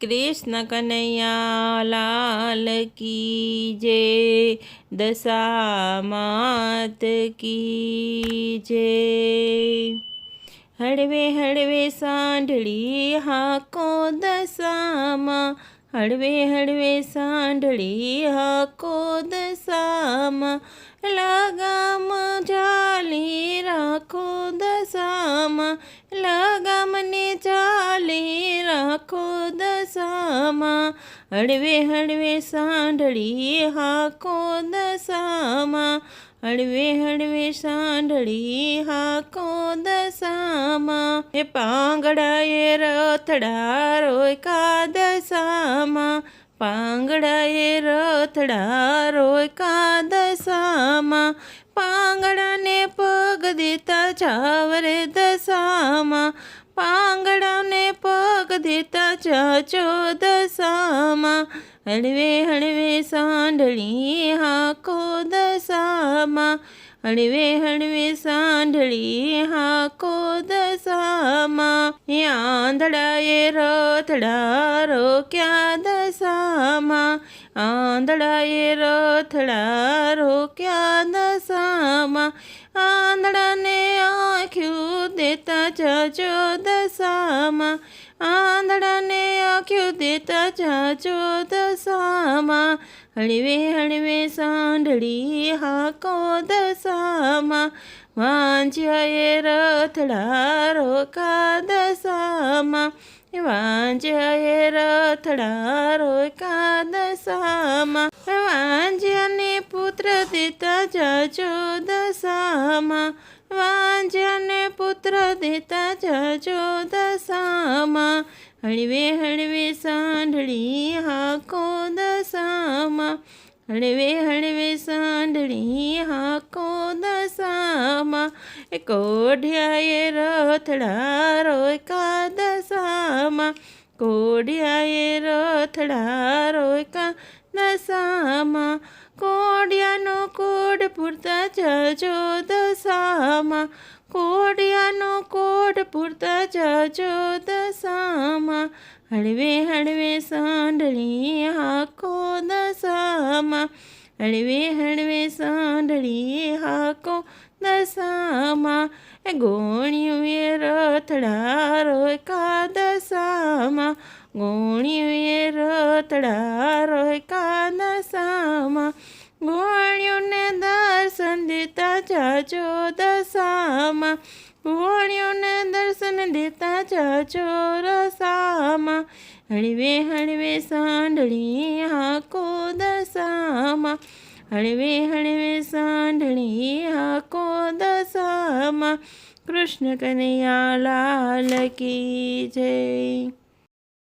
कृष्ण कन्हैया लाल की जय। दशामात की जय। हळवे हळवे सांढळी हाको दसामा। हळवे हळवे सांढळी हाको दसामा। लगाम झाली राखो दसामा। लगामने चाली राखो दसामा। हळवे हळवे सांढळी हाको दसामा। हळवे हळवे सांढळी हाको दसामा। हे पांगडाये रथडा रोय का दसामा। पांगडाये रथडा रोय का दसामा। पांगडाने पग देता छावरे दसामा। पांगडाने पग देता चाचो दसामा। हळवे हळवे सांढळी हाको दसामा। हळवे हळवे सांढळी हाको दसामा। हे आंधळाये रथडा रोक्या दसामा। आंधळाये रथडा रोक्या दसामा। आंधळाने आँख्यू देता चाचो दसामा। आंधळाने आँख्यू देता चाचो दसामा। हळवे हळवे सांढळी हाको दसामा। वांज्याये रथडा रोका दसामा। वांज्याये रथडा रोका दसामा। वांज्याने पुत्र देता चाचो दसामा। वांज्याने पुत्र देता चाचो दसामा। हळवे हळवे सांढळी हाको दसामा। हळवे हळवे सांढळी हाको दसामा। कोढ्याये रथडा रोय का दसामा। कोढ्याये रथडा रोय का दसामा। कोढ्यानो कोढ पुरता चाचो दसामा। कोढ्यानो कोढ पुरता चाचो दसामा। हळवे हळवे सांढळी हाको दसामा। हळवे हळवे सांढळी हाको दसामा। गोणिये रथडा रोय का दसामा। गोणिये रथडा रोय का दसामा। गोणियोने दर्शन देता चाचो दसामा। गोणियोने दर्शन देता चाचो दसामा। हळवे हळवे सांढळी हाको दसामा। हळवे हळवे सांढळी हाको दसामा। कृष्ण कन्हैया लाल की जय।